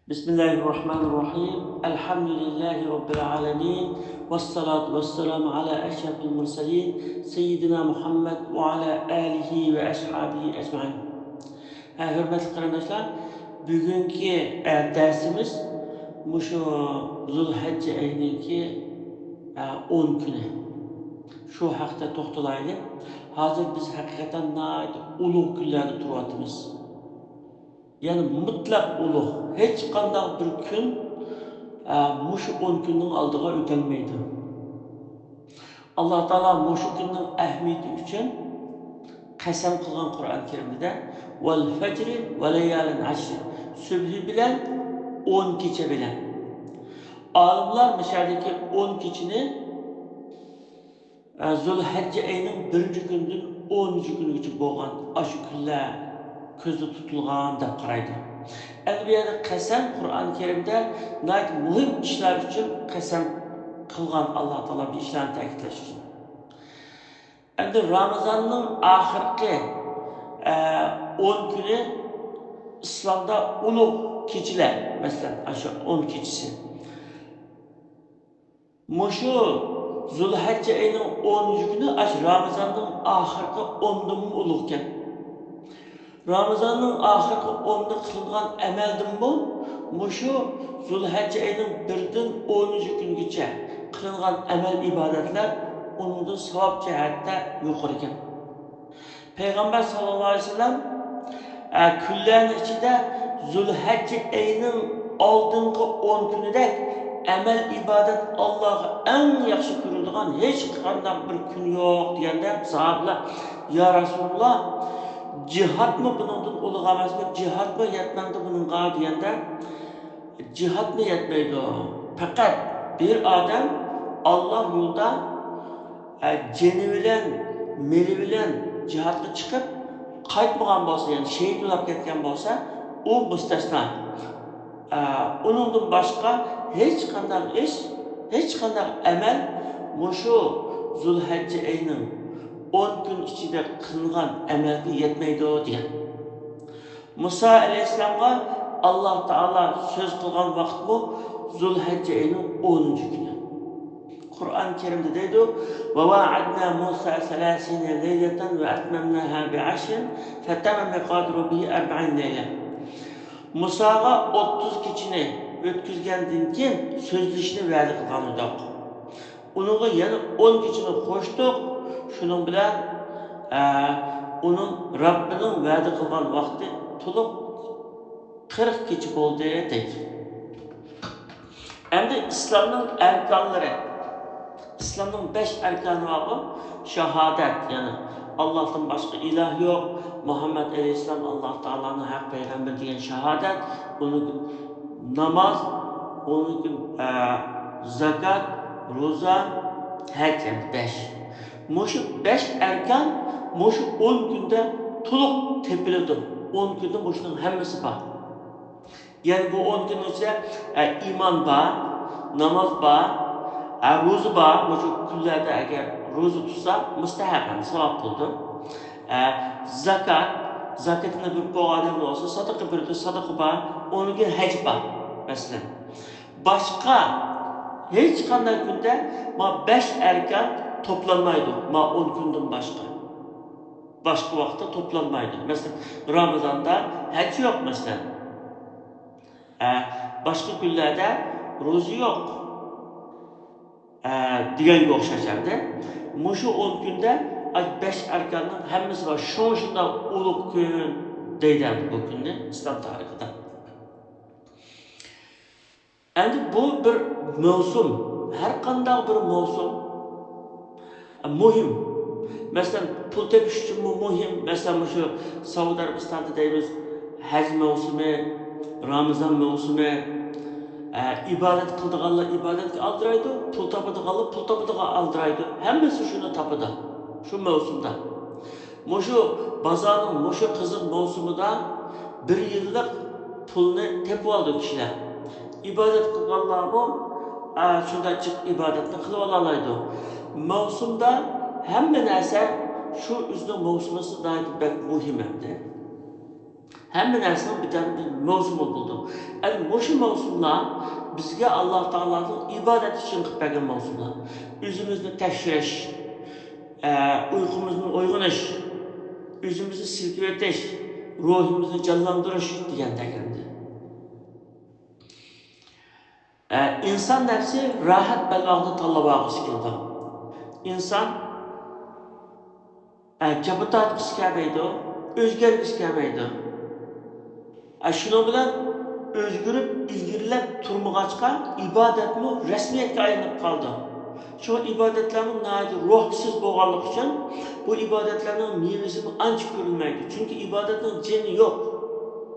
Bismillahirrahmanirrahim. Elhamdülillahi Rabbil alemin. Vessalatu vesselamu ala eşrefil murselin. Seyyidina Muhammed ve ala alihi ve ashabihi ecmaîn. Hürmetli kardeşler, bugünkü dersimiz şu Zulhicce ayındaki 10 günü. Şu haqda to'xtalaylik. Hozir biz haqiqatan ulug' kunlarda turyapmiz. Yani mutlaq ulug'. Hech qanday bir kun mushu 10 kunning oldiga o'tolmaydi. Alloh taolo mushu kunning ahamiyati uchun qasam qilgan Qur'on Karimda val fajri va layalin ashr. Subhi bilan 10 kecha bilan. Olimlar mishadagi 10 kechani Zulhicce ayının 1-chi kundan 10-chi kungacha bo'lgan shu kunlar ko'zda tutilgan deb qaraydi. Endi bu yerda qasam Qur'on Karimda muhim ishlar uchun qasam qilgan Alloh taolo bu ishlarni ta'kidlash uchun. Endi Ramazonning oxirgi 10 kuni islomda ulug' kechalar, masalan, shu 10 kechasi. Mushu Zulhicce ayının 10-chi kuni Ramazonning oxirgi 10dan ulug' ekan. Ramazanның ahırkı 10'da kılıngan emeldim bu, muşu Zulhicce ayının 1'den 10. güngacha kılıngan emel ibadetler onun da sevap cihatte yukarı iken. Peygamber sallallahu aleyhi ve sellem küllerin içinde Zulhicce ayının aldığınki 10 günüdek emel ibadet Allah'a en yaxşı görüldüğün hiç qanday bir gün yok diyende sahabeler ya Resulullah cihat mı bunun uluğ emas mı? Cihat mı yetmemdi bununla diyende cihat mı yetmeydi o? Fakat bir adam Allah yolda ceni bilen, meli bilen cihatga çıkıp qaytmagan bolsa, yani şehit olup ketken bolsa, o müstesna. Onundan başka hiç qanday iş, hiç qanday emel muşu Zulhicce ayının 10 gün içinde kılıngan emelge yetmeydi o diye. Musa aleyhisselam'a Allah Teala söz kılgan vakit bu Zulhicce ayının 10. günü. Kur'an-ı Kerim'de deydi وَوَاعَدْنَا مُوسَى 30 لَيْلَةً وَأَتْمَمْنَاهَا بِعَشْرٍ فَتَمَّ مِيقَاتُ رَبِّهِ 40 لَيْلَةً. Musa'ga 30 keçini ötküzgenden keyin sözleşini va'da qilgan edik. Onunla yana 10 keçini qo'shdik. Şunun bilen onun Rabbinin va'da qilgan vaqti to'liq 40 kecha bo'ldi deydi. Endi İslamning erkanlari. İslamning 5 erkanı var bu. Şahadat, yani Allah'tan başka ilah yok. Muhammed Aleyhisselam Allah Teala'nın hak peygamber diyen şahadat. Onun namaz, onun zakat, roza, hac, 5. Muşu 5 erkan, muşu 10 günde tuluq tepildi. 10 günde muşunun hemmesi var. Yani bu 10 gün içinde iman var, namaz var, roza var. Muşu küllerde eğer roza tutsa müstehak, sevap buldu. Zakat, zakatını bir boğadan olsa sadaka bir de sadaka var. Onun gibi hac var mesela. Başka hiç qanday günde 5 erkan toplanmaydı. 10 günden başka. Başka vaxtda toplanmaydı. Mesela Ramazan'da hac yok mesela. Başka günlerde rozu yok. Digenge o'xshashadi. Mushu 10 kunda 5 erkanning hammasi var. Shunda ulug' kun deydi bu kunni islom tarixida. Endi bu bir mavsum, her qanday bir mavsum muhim. Mesela pul tepish uchun muhim. Mesela şu Saudiya Arabistonda deymiz hac mavsumi, Ramazon mavsumi, ibadet qildiganlar ibadatga aldiraydi, pul topadiganlar pul topadigan aldiraydi. Hammasi shuni topadi. Şu mavsumda. Mushu bozorning mushu qiziq mavsumida 1 yillik pulni tepib oldi kishilar. İbadet qilganlar bu shunda chiq ibodatni qilib olaydi. Mavsumda hamma narsa shu o'zining mavsumisi bek muhim edi. Hamma narsaning bir mavsumi bo'ldi. O'sha mavsumlar bizga Alloh taolaning ibodat uchun qilib bergan mavsumlar. O'zimizni tekshirish, uyqumizni uyg'onish, o'zimizni silkitish, ruhimizni jonlantirish degandek endi. İnson nafsi rohat balog'ni tanlab olg'isi keldi. İnson jabr tortgisi kelmaydi, o'zgargisi kelmaydi. Shuning bilan o'zgarib, ilgirlab turmag'achqa ibodatni rasmiyatga aylanib qoldi. Şu ibadetlerinin ruhsiz bo'lganligi uchun bu ibodatlarning mevasi ancha ko'rilmaydi. Chunki ibodatning jini yo'q.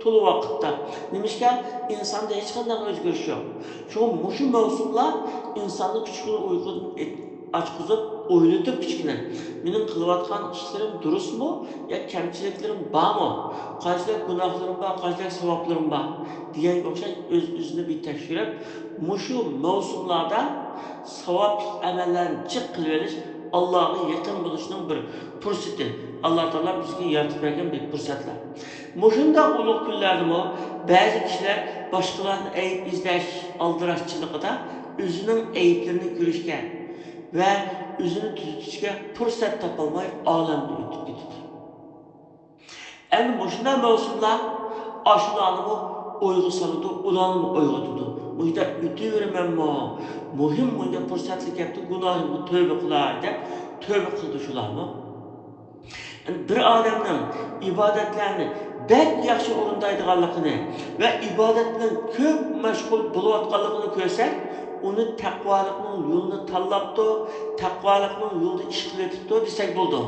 To'liq vaqtda. Nimishga insonda hech qanday o'zgarish yo'q. Shu mavsumlar insonni kichkina uyqudan ochqizib, o'ylatib kichkina. Mening qilayotgan ishlarim durustmi yo kamchiliklarim bormi? Qanchalik gunohlarim bor, qanchalik savoblarim bor deganga o'xshash o'z-o'zini bir tekshirib, shu mavsumlarda savobli amallarni jiq qilib olish Allohga yaqin bo'lishning bir fursati. Alloh taolo bizga yaratib bergan bir fursatlar. Shunday ulug' kunlarda ba'zi kishilar boshqalarni ayb izlash aldirashchiligida o'zining ayblarini ko'rishga va o'zini tuzatishga fursat topolmay olamga o'tib ketadi. Endi shunday mavsumlar ashulani o'yga soladi, ularni uyg'otadi. Bunda o'taveramanmi? Muhim bunda fursatli gapda gunohimni tövbe qilay deb tövbe qildi shularni. Bir odamning ibodatlarni bek yaxshi o'rindaydiganligini va ibodat bilan ko'p mashg'ul bo'layotganligini ko'rsak, uni taqvolikning yo'lini tanlabdi, taqvolikning yo'lida ish qilyapti desak bo'ldi.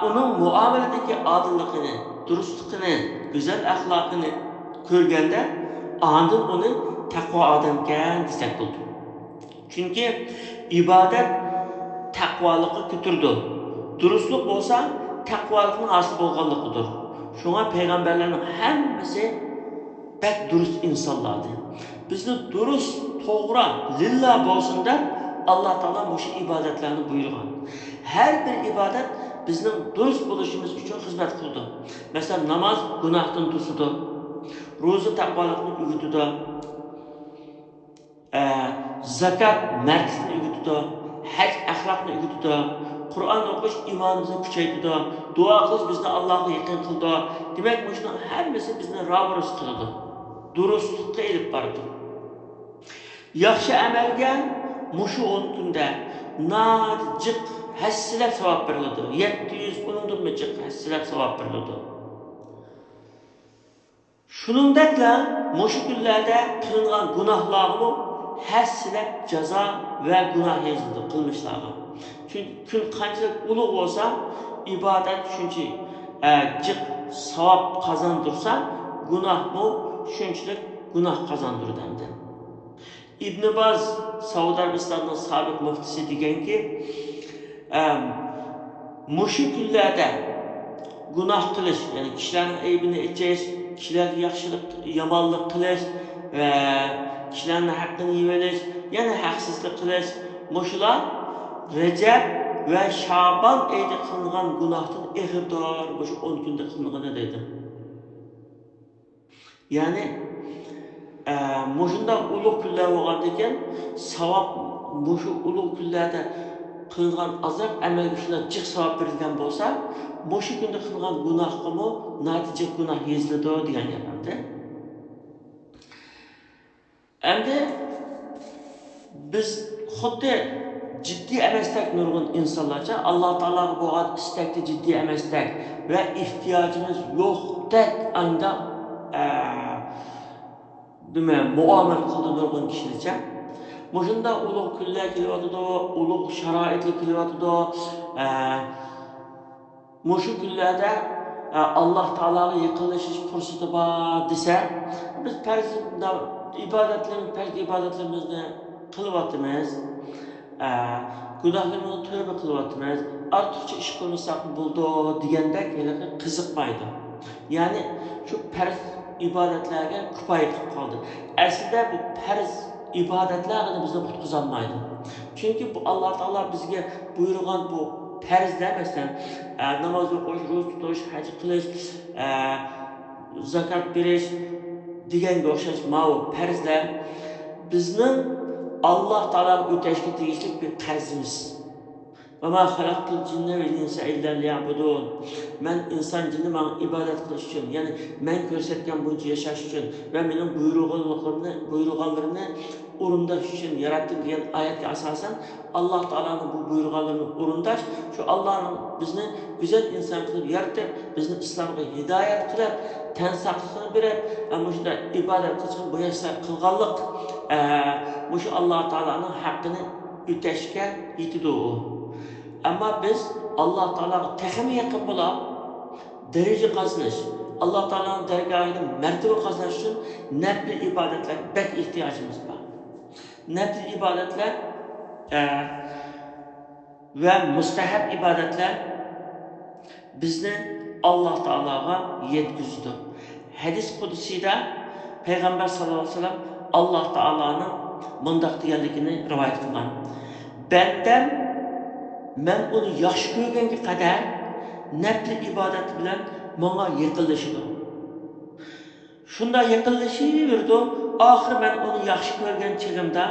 Uning muomaladagi odilligini, durustligini, go'zal axloqini ko'rganda, ondan uni taqvo odamkan desak bo'ldi. Chunki ibodat taqvolikni ko'tardi. Durustlik bo'lsa, taqvolikning asli bo'lganligidir. Shunga payg'ambarlarning hammasi bak durust insonlardir. Bizni durust, to'g'ri, lillah bo'lsin-da Alloh taolo bu ibodatlarni buyurgan. Har bir ibodat bizning durust bo'lishimiz uchun xizmat qildi. Masalan, namoz gunohdan to'sidi, ro'za taqvolikni o'rgatadi, zakat mardlikni o'rgatadi, haj axloqni o'rgatadi, Qur'on o'qish iymonimizni kuchaytirdi, duo qilish bizni Allohga yaqin qildi. Demak, buning hammasi bizni ro'baros qiladi. Durustlikka elib boradi. Yaxshi amalga mushu 10 kunda jiq hassilab savob beriladi. 710 jiq hassilab savob beriladi. Shuningdekla, mushu kunlarda qilingan gunohlarni hassilab jazo va gunoh yozildi qilmishlari. Çünkü kun qanchalik ulug' bo'lsa, ibodat shunchalik jiq savob qozondirsa, gunohmi shunchalik gunoh qozondirdi. Ibn Baz Saudiya Arabistonining sobiq muftisi deganki, mushu kunlarda gunoh qilish, ya'ni kishilarning aybini echish, kishilarga yaxshilik, yomonlik qilish va kishilarning haqqini yeb olish, yana haqsizlik qilish, mushular Recep ve Şaban ayda qilgan gunohdan ig'dor bu 10 kunda qilingani dedi. Ya'ni shunda ulug' kunlar bo'lgan ekan, savob shu ulug' kunlarda qilgan azab amalga shunday jiq savob berilgan bo'lsa, shu kunda qilgan gunohqimi natija gunoh yeziladi degan gapimdi. Endi biz xuddi ciddi emeslek nurgun insanlarca Allah Teala'ya bo'lgan istekli ciddi emeslek ve ihtiyacımız yok tek anda muamele kıldı nurgun kişilerce. Muşunda ulug' kunlar kelyapti, ulug' sharoitlar kelyapti. Mushu kunlarda Alloh taologa yaqinlashish fursati bor desa, biz farz ibodatlarimizni qilyapmiz. Gunohlarimizni tövbe qilyapmiz. Ortiqcha ish qilmasak bo'ldi deganda qiziqmaydi. Ya'ni shu farz ibodatlarga ko'payib qoldi. Aslida bu farz ibodatlar bizni qutqizolmaydi. Chunki bu Alloh taolo bizga buyurgan bu farzlar masalan namoz o'qish, ro'za tutish, haj qilish, zakat berish deganga o'xshash ma'u farzlar bizning Alloh taologa o'tashga tegishli bir qarzimiz. وَمَا خَلَقْتُ الْجِنَّ وَالْإِنسَ إِلَّا لِيَعْبُدُونَ. Men insan cinni bana ibadet kılış için, yani men gösterken bunca yaşaş için ve benim buyruğalarını orundaş için yarattım diyen ayetke asasen Allah Teala'nın bu buyruğalarını orundaş, şu Allah'ın bizni güzel insan kılıp yaratıp, bizni İslam'a hidayet kılıp, tensaklıkını verip, ama şurada ibadet kılışın bu yaşlar kılgallık, bu şu Allah Teala'nın hakkını öteşke yetidi o. Ama biz Allah Teala'ya tekimi yakın bulup, derece kazanış, Allah Teala'nın dergahını mertebe kazanış için nefli ibadetler pek ihtiyacımız var. Nefli ibadetler ve müstehab ibadetler bizni Allah Teala'ya yetkizdi. Hadis Kudüs'de Peygamber sallallahu aleyhi ve sellem Allah Teala'nın mındak diyenlikini rivayet kılgan. Benden men onu yaxshi ko'rganga qadar nafli ibodat bilan menga yaqinlashdi. Shunda yaqinlashaverdi. Oxiri men uni yaxshi ko'rgan chig'imda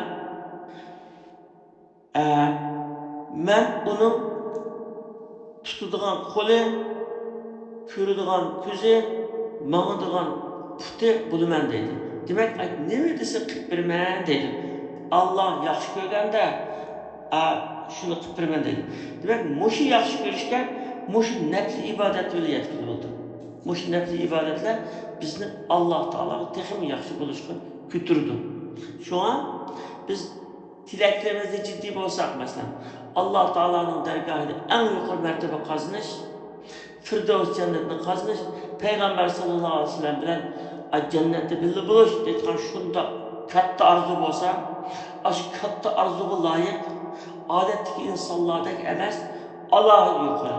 men uni tutadigan qo'li, ko'radigan ko'zi, mangadigan puti bo'laman dedi. Demak, nima desa qilib beraman dedi. Allah yaxshi ko'rganda şunu kıpırmen dedi. Demek muşu yaxşı görüşken muşu nefli ibadet öyle yetkili oldu. Muşu nefli ibadetler bizni Allah Teala'ya tekimi yaxşı buluşkan kütürdü. Şu an biz tileklerimizde ciddi olsak mesela Allah Teala'nın dergahında en yukarı mertebe kazanış, Firdevs cennetini kazanış, Peygamber sallallahu aleyhi ve sellem bilen cennette birli buluş dediğin şunda katta arzu olsa, aşı katta arzuğa layık adetteki insanlardaki emes Allah'ı yukarı.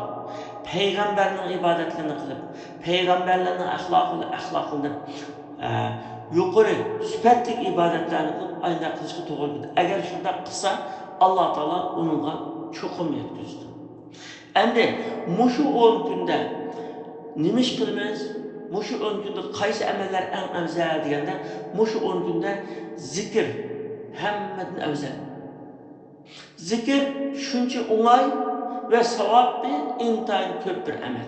Peygamberlerin ibadetlerini kılıp, peygamberlerin ahlakını yukarı, süpetlik ibadetlerini kılıp aynı kılışkı doğru. Eğer şunda kısa Allah Teala onunla çokum yetkizdi. Endi muşu 10 günde nimiş kılmaz? Muşu 10 günde kaysi emeller en evzel diyende muşu 10 günde zikir hemmedin evzel. Zikir şunca onay ve sevap bir intayın köp bir emel.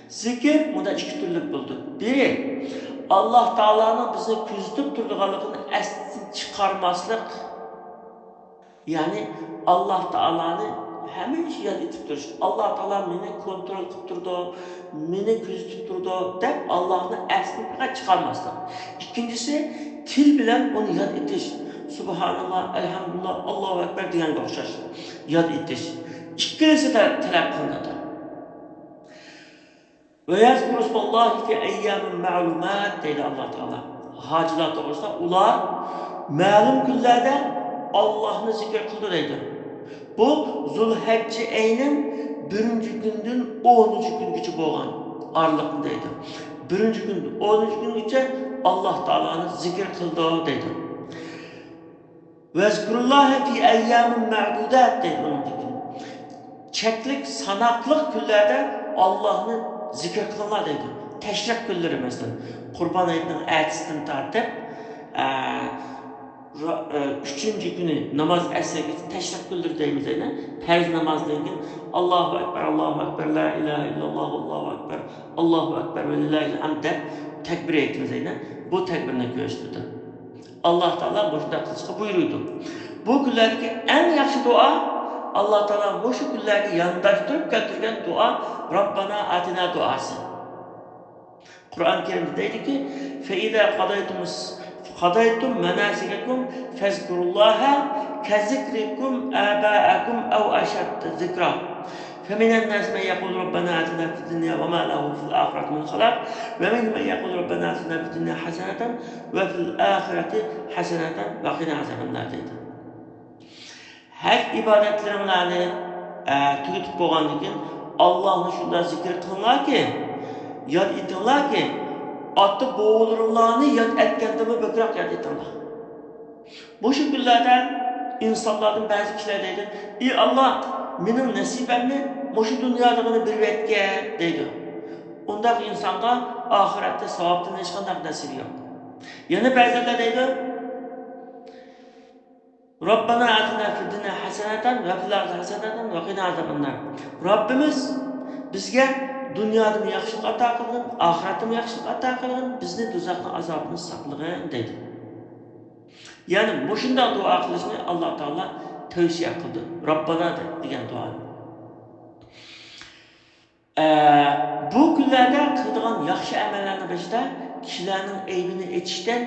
Zikir bunda iki türlük buldu. Biri Allah Teala'nın bizi küzdüp durduğalıkını estin çıkarmaslık. Yani Allah Teala'nı hemen iş yad etip duruş. Allah Teala beni kontrol edip durdu, beni küzdüp durdu deyip Allah'ını estin çıkarmaslık. İkincisi til bilen onu yad etiş. Subhanallah, elhamdülillah, Allahu Ekber diyen okşar. Yad etiş. İkilisi de talep kılınır. Ve yazkurullahi fi eyyamin ma'lumat deydi Allah Teala. Hacılar doğrusu ular ma'lum günlerde Allah'ını zikir kıldı deydi. Bu Zulhecce ayının 1. günden 10. gün gücü boğan aralıkındaydı. 1. gün 10. gün gücü Allah Teala'nı zikir kıldı deydi. Vezkurullahi fi eyyamin ma'dudat deydi onun gibi. Çeklik, sanaklık günlerde Allah'ını zikir kılınlar deydi. Teşrik günleri mesela. Kurban ayının ertesinden tartıp 3. günü namaz esneki teşrik günleri deyimiz deydi. Perz namaz deydi. Allahu Ekber, Allahu Ekber, La ilahe illallah, Allahu Ekber, Allahu Ekber ve lillahi'l hamd deyip tekbir etimiz deydi. Bu tekbirine göğüstürdü. Allah Teala boşuna kılışkı buyuruydu. Bu günlerdeki en yakşı dua Allah Teala bu şu günlerde yandaştırıp getirgen dua Rabbana atina duası. Kur'an-ı Kerim'de deydi ki فَاِذَا قَضَيْتُمْ مَنَاسِكَكُمْ فَاذْكُرُوا اللّٰهَ كَذِكْرِكُمْ آبَاءَكُمْ اَوْ اَشَدَّ ذِكْرًا فَمِنَ النَّاسِ مَنْ يَقُولُ رَبَّنَا آتِنَا فِي الدُّنْيَا وَمَا لَهُ فِي الْآخِرَةِ مِنْ خَلَاقٍ وَمِنْهُمْ مَنْ يَقُولُ رَبَّنَا آتِنَا فِي الدُّنْيَا حَسَنَةً وَفِي الْآخِرَةِ حَسَنَةً وَقِنَا عَذَابَ النَّارِ deydi. Her ibadetlerini tüketip boğandan keyin Allah'ını şunda zikir kılınlar ki, yad etinglar ki, atı boğulurlarını yad etkendiğimi bökrak yad etinglar. Bu şekillerde insanlardan bazı kişiler deydi, ey Allah, mening nasibamni mushu dunyoligini berib etgan deydi. Undaq insonga oxiratda savobdan hech qanday nasibi yo'q. Yana ba'zida deydi: Robbana atina fid dunya hasanatan va fil akhirati hasanatan va qina azabannar. Robbimiz bizga dunyoda yaxshilik ato qilgin, oxiratda yaxshilik ato qilgin, bizni do'zaxning azobidan saqlagin deydi. Ya'ni mushunda duo qilishni Alloh taolo tavsiya qildi. Robbana degan duoni. Bu kunlarda qiladigan yaxshi amallarning beshida kishilarning aybini etishdan,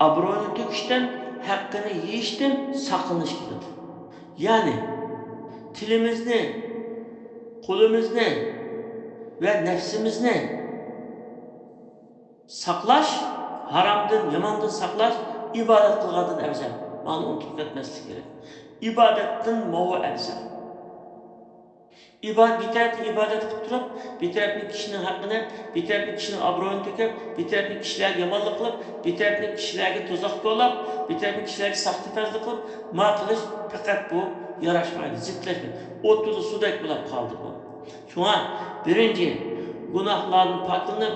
obro'ni to'kishdan, haqqini yeyishdan saqlanish qiladi. Ya'ni tilimizni, qo'limizni ve nefsimizni saqlash, haramdan, yomondan saqlash ibodat qilgandan afzal. Buni unutib ketmaslik kerak. İbadetten mo'u afzal. Bir tarafta ibadet qilib turib, bir tarafta kishining haqqini, bir tarafta kishining obro'ini to'kib, bir tarafta kishilarga yomonlik qilib, bir tarafta kishilarga to'zoq qo'llab, bir tarafta kishilarga saxtipazlik qilib, ma qilish faqat bu yarashmaydi, zidlashmaydi. O'ttiz sudek bo'lib qoldi bu. Shunga birinchi günahlardan paklanıp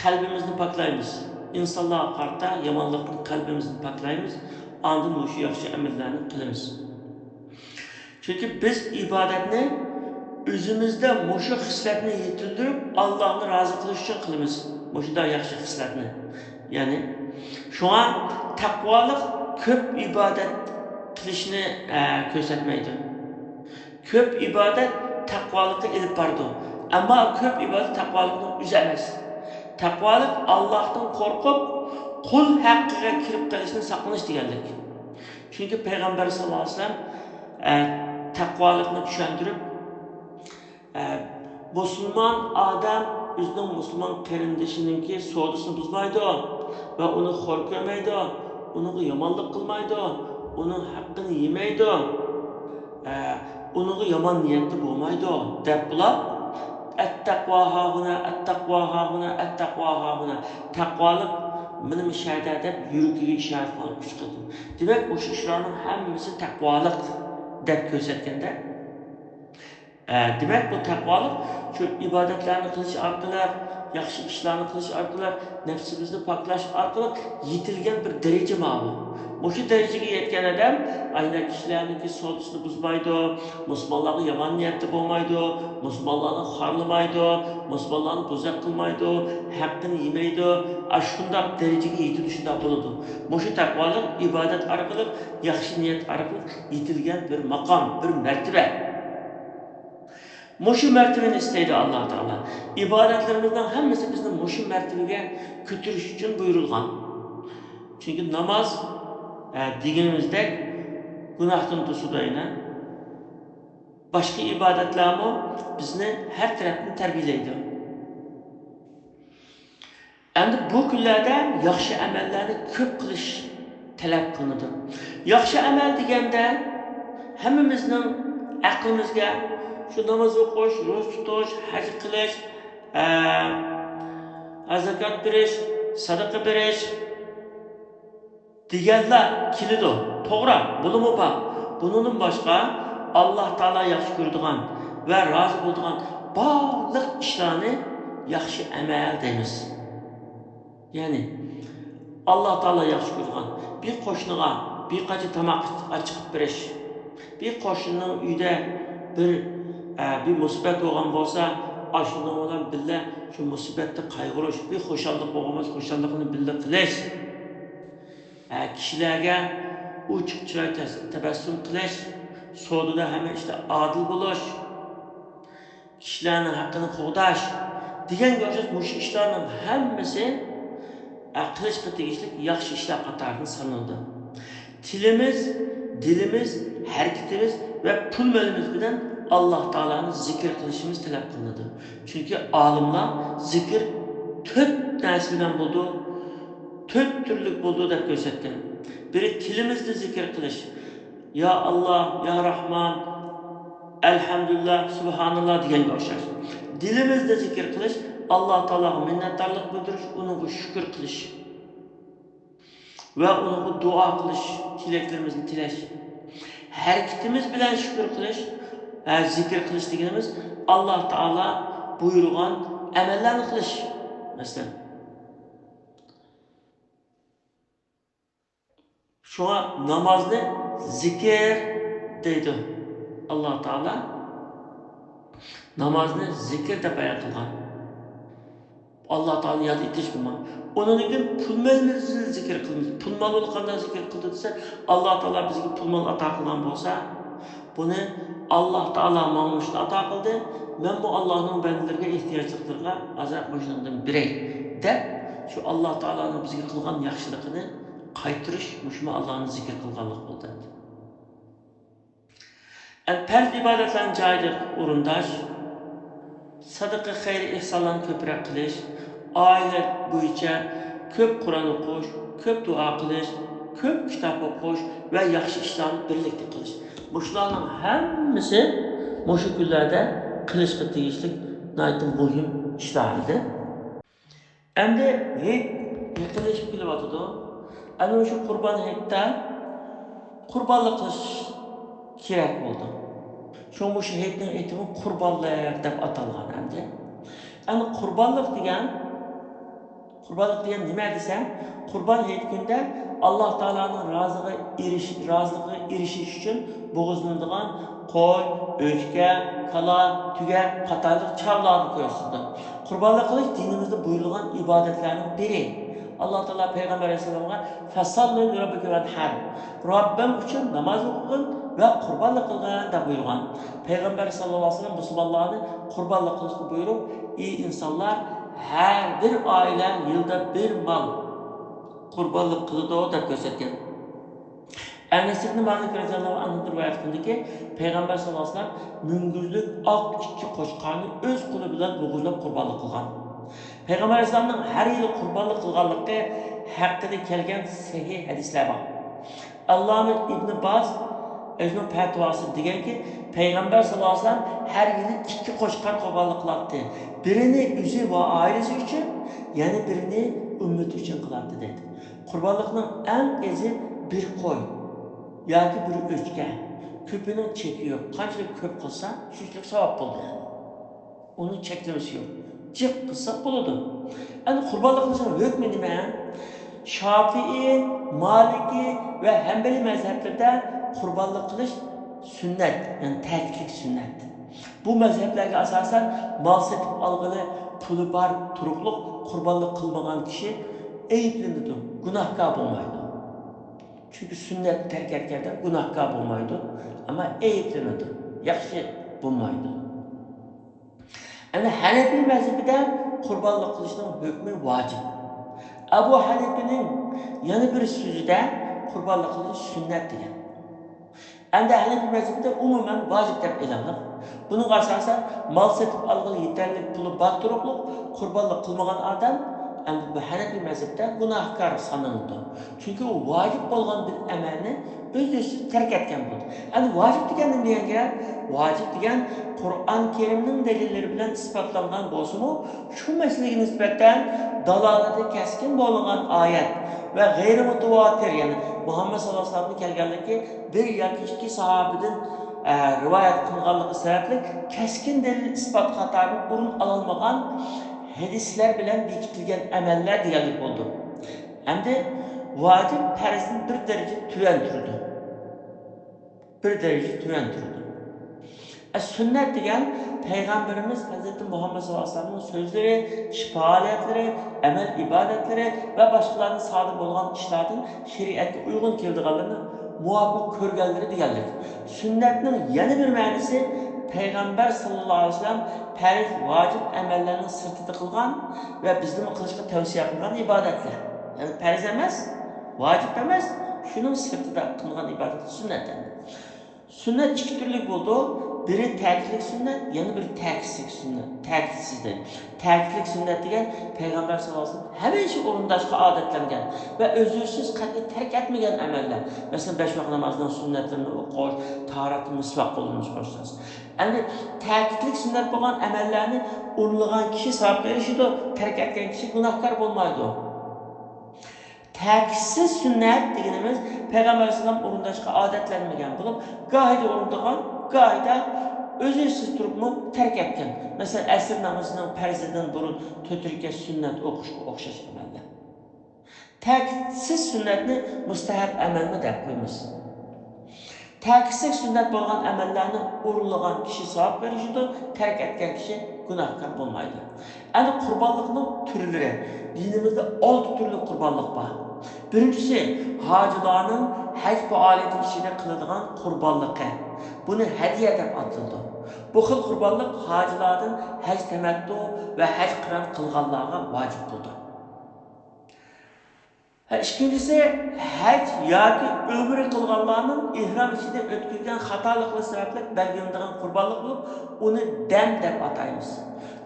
kalbimizni paklaymiz. İnsanlarga qarta yomonlikni qalbimizni paklaymiz. Ondan o'sha yaxshi amallarni qilamiz. Çünkü biz ibadetni o'zimizda mushu hislatni yetildirib, Allohni rozi qilish uchun qilamiz. Mushunda yaxshi hislatni. Ya'ni shunga taqvolik ko'p ibodat qilishni ko'rsatmaydi. Ko'p ibodat taqvolikka ilib bordi. Ammo ko'p ibodat taqvolikni o'zi emas. Taqvolik Allohdan qo'rqib, qul haqqiga kirib qolishni saqlanish deganlik. Chunki payg'ambar sollallohu alayhi vasallam taqvolikni tushuntirib, musulmon odam o'zining musulmon qarindoshininki savdosini buzmaydi va uni xo'r ko'rmaydi, unga yomonlik qilmaydi, uning haqqini yemaydi, unga yomon niyatli bo'lmaydi deb bular at-taqvo hahuna, at-taqvo hahuna, at-taqvo hahuna. Taqvolik benim ishada deb yurigiga ishorat qilib chiqdi. Demak, o'sha ishlarning hammasi taqvolik deb ko'rsatganda, demak bu taqvolik shu ibodatlarni qilish orqali, yaxshi ishlarni qilish orqali, nafsimizni poklash orqali yetilgan bir daraja ma'lum. O'sha darajaga yetgan odam aynan kishilarniki savdosini buzmaydi, musulmonlarga yomon niyatli bo'lmaydi, musulmonlarni xorlamaydi, musulmonlarni bo'zaq qilmaydi, haqqini yemaydi. Shunday darajaga yetib shunday bo'ladi. O'sha taqvolik ibodat orqali, yaxshi niyat orqali yetilgan bir maqom, bir martaba. Mushu martabani istaydi Alloh taolo. İbadetlerimizden hammasi bizni mushu martabaga ko'tarish uchun buyurilgan. Chunki namoz deganimizdek gunohdan to'sudayna boshqa ibodatlarmi bizni har tarafdan tarbiyalaydi. Endi bu kunlarda yaxshi amallarni ko'p qilish talab qilinadi. Yaxshi amal deganda hammamizning aqlimizga şu namoz o'qish, ro'za tutish, haj qilish, zakat berish, sadaqa berish deganlar keladi. To'g'ri, bunimi bor. Bundan boshqa Alloh taolo yaxshi ko'radigan va rozi bo'ladigan barliq ishlarni yaxshi amal deymiz. Ya'ni Alloh taolo yaxshi ko'radigan bir qo'shniga bir qacha tomoq chiqib berish, bir qo'shnining uyida bir musibat bo'lgan bo'lsa, ashuna bilan birga shu musibatni qayg'urish, bir xo'shallik bo'lgan bo'lsa, xo'shallikni birga qilish. Kishilarga uchiq chiroy tabassum qilish, savdoda hamma ishda adil bo'lish, kishilarning haqqini qo'g'dash deganga o'xshash mush ishlarning hammasi qilishga tegishli yaxshi ishlar qatoriga sanaladi. Tilimiz, dilimiz, harakatimiz ve pul malimiz bilan Alloh taoloni zikr qilishimiz talab qilinadi. Chunki olimlar zikr 4 narsa bilan bo'ldi, 4 turlik bo'ldi deb ko'rsatgan. Biri tilimizda zikr qilish. Ya Allah, ya Rahman, elhamdülillah, subhanallah deganga o'xshash. Dilimizda zikr qilish, Alloh taologa minnatdorlik bildirish, unga shukr qilish va unga duo qilish, tilaklarimizni tilash. hareketimiz bilan shukr qilish va zikr qilish deganimiz Alloh taolo buyurgan amallarni qilish. Masalan, şuna namazını zikir deydi. Allah Teala namazını zikir deb bayon qilgan. Allah Teala yad etish bilma. Onun için pul malimizni zikr qilamiz. Pul malini qanday zikr qildi desa, Allah Teala bizga pul mal ato qilgan bo'lsa, buni Allah Teala mana ato qildi. Men bu Allohning bandalariga ehtiyojlilarga azab bo'shundan biray deb shu Allah Teala'nın bizga qilgan yaxshiligini qaytirish mushma Allohni zikr qilganlik bo'ldi. Farz ibodatlarni joyiga o'rindash, sadaqa, xayr, ihsonlarni ko'proq qilish, oila bo'yicha ko'p Qur'on o'qish, ko'p duo qilish, ko'p kitob o'qish va yaxshi ishlarni birlikda qilish. Bularning hammasi mushu kunlarda qilishga tegishli muhim ishlardir. Endi yaqinlashib kelyapti. Ana shu Qurban hayitda qurbonlik qilish kerak bo'ldi. Shu hayitning aytimi qurbonlik deb atalgan endi. Ana qurbonlik degan nima desam, Qurban hayit kunda Alloh taolaning roziligiga erishish uchun bo'g'izlanadigan qo'y, o'chka, kala, tuga qatorliq chavlarni ko'rsatdi. Qurbonlik qilish dinimizda buyurilgan ibodatlarning biri. Allah Teala Peygamber Aleyhisselam'a "Fesallu li rabbike venhar." Rabbim için namaz okuyun ve kurbanlık kılgın da buyurgan. Peygamber sallallahu aleyhi ve sellem Müslümanlarını kurbanlık kılışını buyurup, iyi insanlar her bir aile yılda bir mal kurbanlık kılıdı o da göstergen. Enes ibn Malik radıyallahu anh'ın rivayet kıldı ki Peygamber sallallahu aleyhi ve sellem müngüzlük ak iki koşkanı öz kulu bilen boğuzlap kurbanlık kılgan. Peygamber Aleyhisselam'ın her yıl kurbanlık kılganlıkı hakkında kelgen sahih hadisler var. Allame İbn Baz özünün fetvası diyen ki Peygamber sallallahu aleyhi ve sellem her yıl iki koşkan kurbanlık kılardı. Birini üzü ve ailesi için, yani birini ümmeti için kılardı dedi. Kurbanlıkның en ezi bir koy, ya ki bir öçke. Köpünün çeki yok. Kaçlık köp kılsa, şüşlük sevap buldu. Onun çeklemesi yok. Cık kılsak buludu. Yani kurbanlık kılışın hükmü nime? Şafii, Maliki ve Hanbeli mezheplerde kurbanlık kılış sünnet, yani terklik sünnet. Bu mezheplerge asasen mal setip algılı, pulu bar, turukluk, kurbanlık kılmagan kişi eyiplenir, günahkar olmaydı. Çünkü sünnet terk etkerden günahkar olmaydı ama eyiplenir, yaxşı bulmaydı. Yani Hanefi mezhebinde kurbanlık kılışının hükmü vacip. Ebu Hanife'nin yanı bir sözü de kurbanlık kılış sünnet diyen. Endi Hanefi mezhebinde umumen vacip deb e'lanlar. Bunun asasen mal setip algılı yeterli pulu bakturukluk, kurbanlık kılmagan adam endi bu Hanefi mezhebinde günahkar sanıldı. Çünkü o vacip olan bir emelini özü terk etken buldu. Endi vacip degen neye gerek? Vacip degen Kur'an-ı Kerim'nin delilleri bilen ispatlangan bolsumu şu meseleye nispetten dalaleti keskin bolunan ayet ve gayri mutevatir yani Muhammed sallallahu aleyhi ve sellem'in kelganligi bir yoki ikki sahabeden rivayet kılganlığı sebeple keskin delil ispat katarını urun alınmagan hadisler bilen bekitilgen emeller diyelik oldu. Endi vacip perzin bir derece tüven türdü. Bir derece tüven türdü. Sünnet degen Peygamberimiz Hz. Muhammed sallallahu aleyhi ve sellem'in sözleri, faaliyetleri, emel ibadetleri ve başkalarının sadık olan işlerden şeriatga uygun keldiganlarını muvaffak körgenleri diyenlik. Sünnetin yeni bir manisi Peygamber sallallahu aleyhi ve sellem perz, vacip emellerinin sırtı kılgan ve bizim kılışka tavsiye kılgan ibadetler. Yani perz emez, vacip emez, şunun sırtı da kılgan ibadet sünnetten. Sünnet iki türlü oldu. Biri terklik sünnet, yani bir terksizlik sünnet, terksizdir. Terklik sünnet degen Peygamber sallallahu aleyhi ve sellem hemen şu orundaşka adetlengen ve özürsüz katli terk etmegen emeller. Mesela 5 vakit namazından sünnetlerini okur, taharatı misvak olunmuş koşacağız. Yani terklik sünnet olan emellerini unluğan kişi sahip verişiydi, terk etken kişi günahkar olmaydı. Ta'kissiz sünnet deganimiz Peygamber sallam o'rindashga odatlanmagan bo'lib, gohida o'rindagan, gohida o'zisiz turibmi tark etgan. Masalan, asr namozining farzidan burun 4 rakat sunnat o'qishga o'xshash amallar. Ta'kissiz sunnatni mustahab amalmi deb qo'yamiz. Ta'kissiz sunnat bo'lgan amallarni o'rinlagan kishi savob berishidi, tark etgan kishi gunohkor bo'lmaydi. Ana qurbonlikning turlari. Dinimizda 6 turli qurbonlik bor. Birinchisi, hojilarning haj faoliyati ichida qiladigan qurbonligi. Buni hadiya deb ataladi. Bu xil qurbonlik hojilardan haj tamattu va haj qiron qilganlarga vojib bo'ldi. İkincisi, hac yoki umra qilganlarning ihrom ichida o'tkazgan xatoliklar sababli belgilangan qurbonlik bo'lib, uni dam deb ataymiz.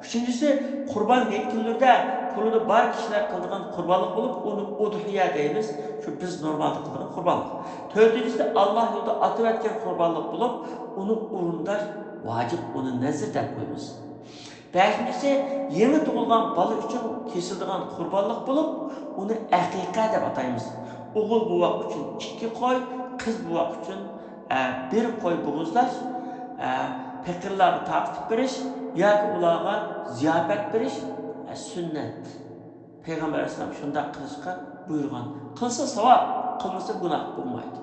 Uchinchisi, qurbon kunlarda pulida bor kishilar qilgan qurbonlik bo'lib, uni udhiya deymiz. Shu biz normalda qilgan qurbonlik. To'rtinchisi, Alloh yo'lida atib etgan qurbonlik bo'lib, uni o'rindash vojib, uni nazr deb qo'yamiz. Beşincisi, yeni tug'ilgan bola uchun kesiladigan qurbonlik bo'lib, uni aqiqa deb ataymiz. O'g'il buvoq uchun 2 qo'y, qiz buvoq uchun 1 qo'y bo'g'izlash, faqirlarga taqib berish yoki ularga ziyofat berish sunnat. Payg'ambar alayhisalom shunday qilishga buyurgan. Qilsa savob, qilmasa gunoh bo'lmaydi.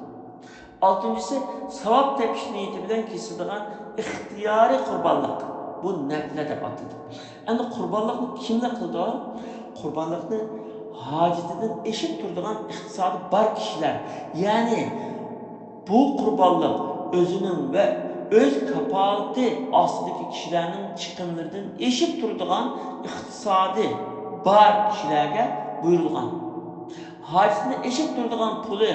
Oltinchisi, savob tepish niyati bilan kesiladigan ixtiyoriy qurbonlik. Bu nafla deb ataladi. Endi qurbonlikni kimlar qildi? Qurbonlikni hojatidan eshib turadigan iqtisodi bor kishilar. Ya'ni bu qurbonlik o'zining va o'z kapolati ostidagi kishilarning chiqimlaridan eshib turadigan iqtisodi bor kishilarga buyurilgan. Hojatni eshib turadigan puli,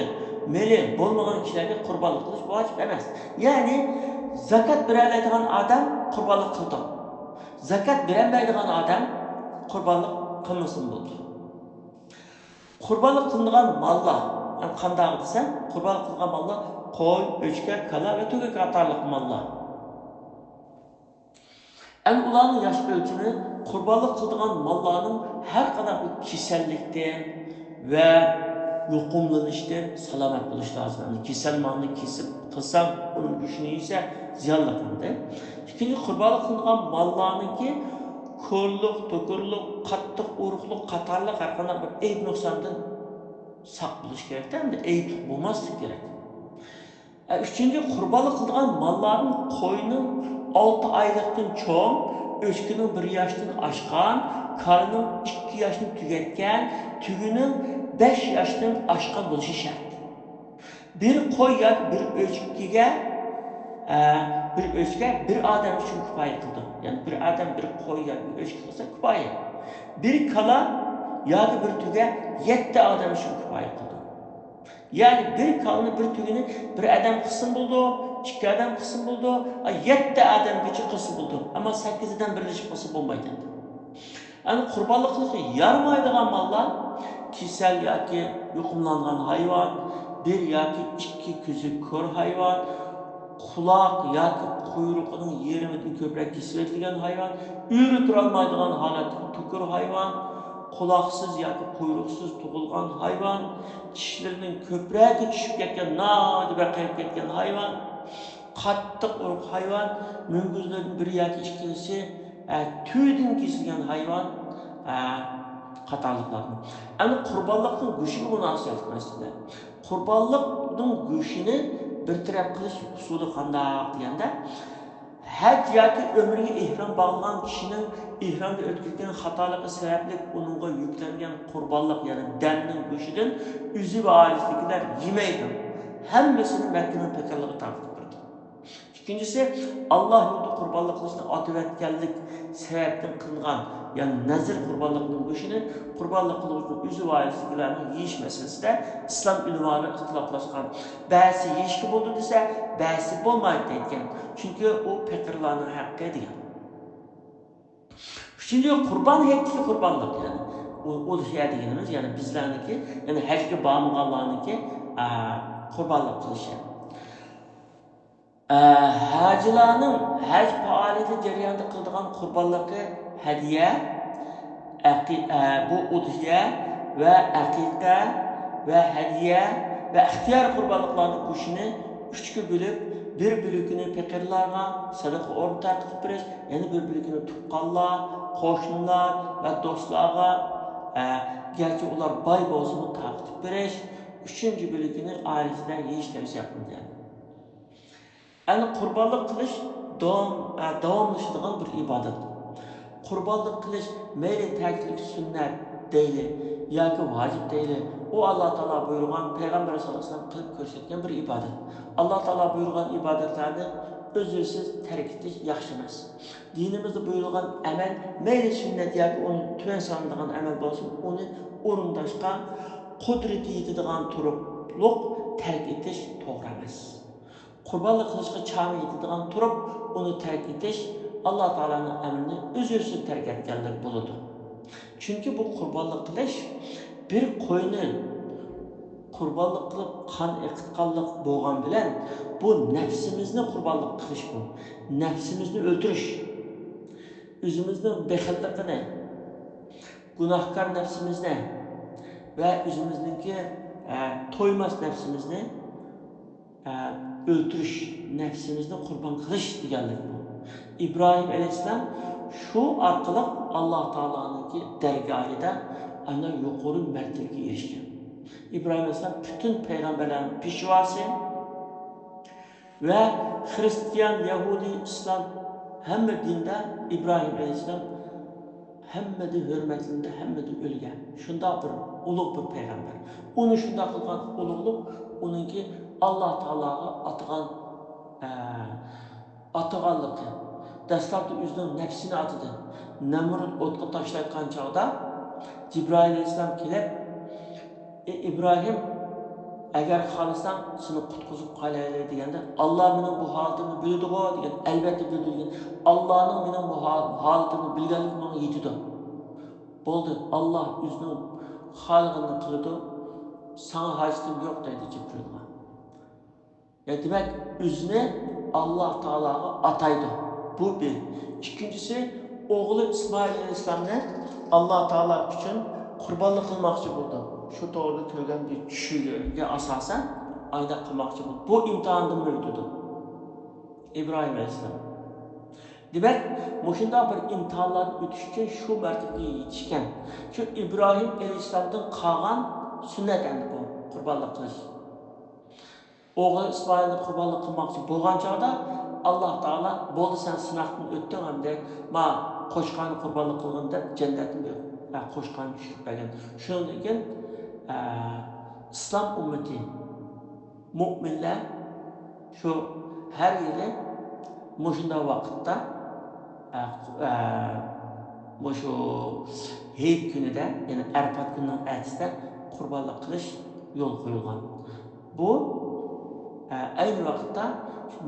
meli bo'lmagan kishilarga qurbonlik qilish vojib emas. Ya'ni zakat beradigan odam qurbonlik qildi. Zakat bermaydigan odam qurbonlik qilmasin bo'ldi. Qurbonlik qilingan mollar, qanday desa, qurbonlik qilingan mollar qo'y, o'chka, kala va tuga qatorliq mollar. Ularning yosh o'lchami qurbonlik qilingan mollarning har qanday bir kasallikdan va yuqumlanishdan salomat bo'lish lozim. Kasal molni kesib qilsam, uning go'shtini yesa ziyonli qiladi. Ikkinchi, qurbonlik qilingan mollarningki ko'rliq, to'kurliq, qattiq urug'liq qatorliq har qanday bir ayb nuqsondan saq bo'lish kerak, hamda ayb bo'lmaslik kerak. Üçüncü, qurbonlik qilingan mollarning qo'yning 6 oylikdan cho'ng, o'chkining 1 yoshdan oshgan, kalining 2 yoshni tugatgan, tugining 5 yoshdan oshgan bo'lishi shart. Bir qo'y yoki bir o'chkiga bir odam uchun kifoya qildi. Ya'ni bir odam bir qo'y yoki bir o'chki qilsa kifoya. Bir kala yoki bir tuga 7 odam uchun kifoya qildi. Yani bir kalını bir tügünü bir adam kısım buldu, 2 adam kısım buldu, 7 adam geçi kısım buldu. Ama 8 adam birleşip kısım olmaydı. Yani kurbanlık kılışı yarmaydıgan mallar, kisel yoki yuqumlangan hayvan, 1 yoki 2 ko'zi ko'r hayvan, quloq yoki quyruğunun yerimidan ko'proq kesilgan hayvan, uri turolmaydigan holatdagi tukur hayvan, quloqsiz yoki quyruqsiz tug'ilgan hayvan, tishlarining ko'proq tushib ketgan, nodi baqayib ketgan hayvan, qattiq urug' hayvan, munguzlarning 1 yoki 2si tüyden kesilgan hayvan qatorliqlarni. Ana qurbonlikning go'shiga munosabat qilmaslar. Qurbonlikning go'shini bir taraf qilish usuli qanday deganda, hac yoki umrga ihrom bog'lagan kishining ihromda o'tkazgan xatoligi sababli uningga yuklangan qurbonlik, ya'ni damning go'shidan o'zi va oilasidagilar yemaydi. Hammasini Makkaning faqirligi tartib berdi. İkincisi, Allah yo'lida qurbonlik qilishni otivatganlik sababdan qilgan, ya'ni nazr qurbonlikning go'shini qurbonlik qiluvchi o'zi va oilasidagilarning yeyish masalasida islom ulamolari ixtiloflashgan. Ba'zi yeyishga bo'ldi desa, ba'zi bo'lmaydi degan. Chunki u faqirlarning haqqi degan. Üçüncü, qurban hekli qurbonlik, ya'ni udhiya deganimiz, ya'ni bizlarniki, ya'ni hajga bormaganlarniki qurbonlik qilishi. Hajilarning haj faoliyati jarayonida qiladigan qurbonligi hadiya, bu udhiya va aqiqa ve hediye ve ihtiyar kurbanlıklarının kuşunu üçge bölüp bir bölükünü pekirlarga sadaka orta tartib beriş, yani bir bölükünü tuqqanlar, qo'shnilar ve dostlarga gerçi ular bay bolsa tartib beriş, üçüncü bölükünü ailesine yeyiş teriş yapılgan. Yani kurbanlık kılış davamlaşıdığan bir ibadet. Kurbanlık kılış meyli terklik sünnet deyli, yoki vacib deyli. O Allah Teala buyurgan, Peygamber sallallahu aleyhi ve sellem kılıp ko'rsatgan bir ibadet. Allah Teala buyurgan ibadetlerni özürsiz terk etish yaxshi emas. Dinimizde buyurgan amel meyli sünnet yoki onu tüven sanadigan amel bo'lsin, onu o'rindashga kudreti yetadigan turupluq terk etish to'g'ri emas. Kurbanlık kılışga chami yetadigan turib, onu terk etish Allah Teala'nın emrini özürsiz terk etkenler buludu. Çünkü bu kurbanlık kılış bir koyunu kurbanlık kılıp kan ekitkanlık boğan bilen bu nefsimizni kurbanlık kılış bu. Nefsimizni öldürüş. Üzümüzün bekillikini, günahkar nefsimizni ve üzümüzdeki toymaz nefsimizni öldürüş, nefsimizni kurban kılış diyenlik bu. İbrahim Aleyhisselam şu arkalık Allah Teala'nınki dergahida ana yukarı mertebeye erişken. İbrahim Aleyhisselam bütün peygamberlerin pişvası ve Hristiyan, Yahudi, İslam hem dinde İbrahim Aleyhisselam hem de hürmetinde hem de ölgen. Şunda bir uluk bir peygamber. Onu şunda kılgan ulukluk onunki Allah Teala'ga atıganlığı. Dastlabda özünün nefsini atıdı. Nemrut otqa taşlayotgan çağda Cibrail Aleyhisselam kelip İbrahim eğer xalısan seni qutquzib qolayli deganda Allah mening bu holatımni biladi-ku degan, albatta bildirgan. Allah'ın mening bu holatımni bilganligi menga yetidi. Bo'ldi, Allah özünün xalqini qiladi. Sana hacitim yok dedi Cibril'e. Ya demek özünü Allah Teala'ga ataydı. Bu bir. İkincisi, oğlu İsmail Aleyhisselam'ın Allah Teala için kurbanlık kılmakçı buldu. Şu doğru köyden bir düşüge asasen ayda kılmakçı buldu. Bu imtihandan öldürdü. İbrahim Aleyhisselam. Demek, muhinde bir imtihanlar ötüşken şu mertebeye yetişken. Şu İbrahim Aleyhisselam'dan kalan sünnet endi bu kurbanlık kılış. Oğlu İsmail'ni kurbanlık kılmakçı bulgan çağda Allah Teala boldu sen sınaqdan öttün hem de ma qo'shqani kurbanlık kılgın deb cennetin bir qo'shqani tushirib bergan. Shundan keyin İslam ümmeti mu'minlar şu her yili mushunda vaqtda şu Heyit günüde yani Arafat gününün ertesinde kurbanlık kılış yol koyulgan. Bu aynı vakitte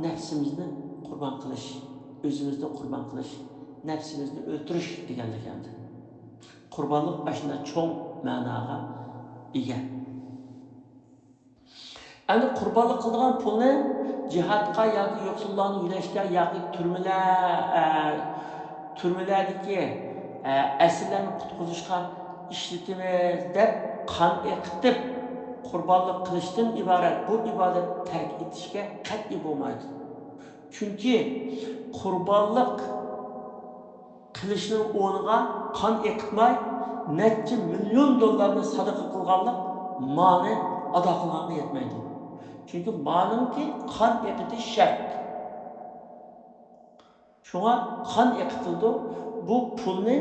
nefsimizni kurban kılış, özümüzde kurban kılış, nefsimizni öldürüş deganlik endi. Kurbanlık aslında çoğ ma'noga ega. Endi kurbanlık kılgan pulni cihatga yoki yo'qsullarni yo'lashga yoki turmalardagi asirlarni qutqizishga ishlatamiz deb qon eqitib kurbanlık kılıştan ibaret bu ibadet terk etişke kat'i bo'lmaydi. Çünkü kurbanlık kılışının o'rniga qon eqitmay necha milyon dollarni sadaqa qilganlik ma'ni ado qilganga yetmaydi. Çünkü ma'lumki qon eqitish shart. Şuna qon eqitildi. Bu pulni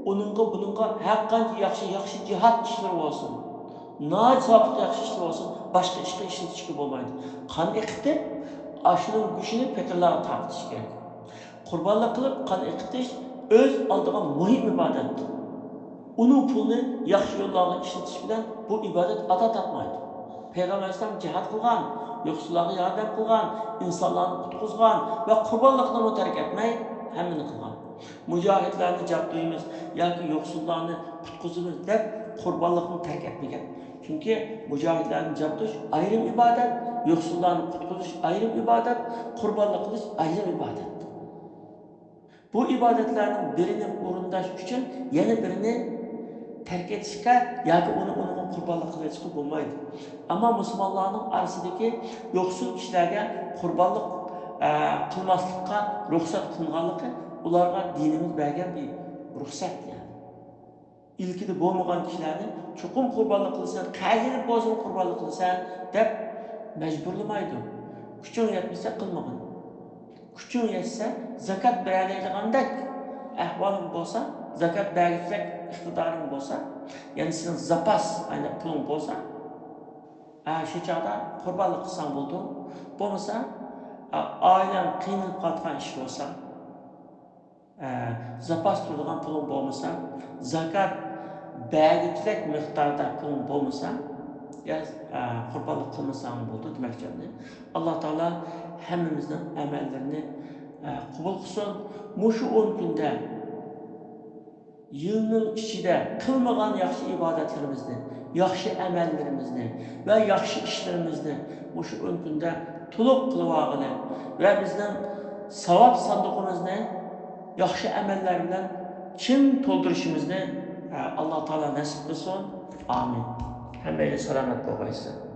bununga har qancha yaxshi jihat ishlari bo'lsin. Naat sabit yaxshi ishlar olsun, başka ishga ishlatishga bo'lmaydi. Qon eqitib, ashunun gücünü petirlarga tarqatish kerak. Qurbonlik qilib qon eqitish o'z oldiga muhim ibodat. Uning pulni yaxshi yo'llarga ishlatish bilan bu ibodat ado topmaydi. Payg'ambar alayhisalom jihad qilgan, yo'qsullarga yordam qilgan, insonlarni qutqizgan va qurbonlikni tark etmay hammani qilgan. Mujohidlarni jabduymiz yoki yo'qsullarni qutqizamiz deb qurbonlikni tark etmagan. Çünkü mücahitlerin cabduş ayrım ibadet, yoksulların kutkuzuş ayrım ibadet, kurbanlık kılış ayrım ibadet. Bu ibadetlerin birini orundaş için yeni birini tark etishga yoki uni qurbonlik qilishga bo'lmaydi. Ammo musulmonlarning orasidagi yo'qsul kishilarga qurbonlik qilmaslikqa ruxsat qilinganligi ularga dinimiz bergan bir ruxsat yani. İlkide bo'lmagan kishilarni chuqur qurbonlik qilsan, qayerda bo'lsin qurbonlik qilsan deb majburlamaydi. Kuching yetmasa qilmagin. Kuching yetsa zakat beradigandak ahvoling bo'lsa, zakat berishlik iqtidoring bo'lsa, ya'ni sening zapas ayni puling bo'lsa, shu chog'da qurbonlik qilsang bo'ldi. Bo'lmasa, oilang qiynalib qolgan ish bo'lsa, zapas turadigan puling bo'lmasa, zakat berishlik miqdorda puling bo'lmasa, qurbonlik qilmasang bo'ldi demakchani. Alloh taolo hammamizning amallarini qabul qilsin. Mushu 10 kunda yilning ichida qilmagan yaxshi ibodatlarimizni, yaxshi amallarimizni va yaxshi ishlarimizni mushu 10 kunda to'liq qilib olg'ili va bizning savob sanduqimizni yaxshi amallar bilan chin to'ldirishimizni Alloh taolo nasib qilsin. Amin. Hammangiz salomat bo'linglar.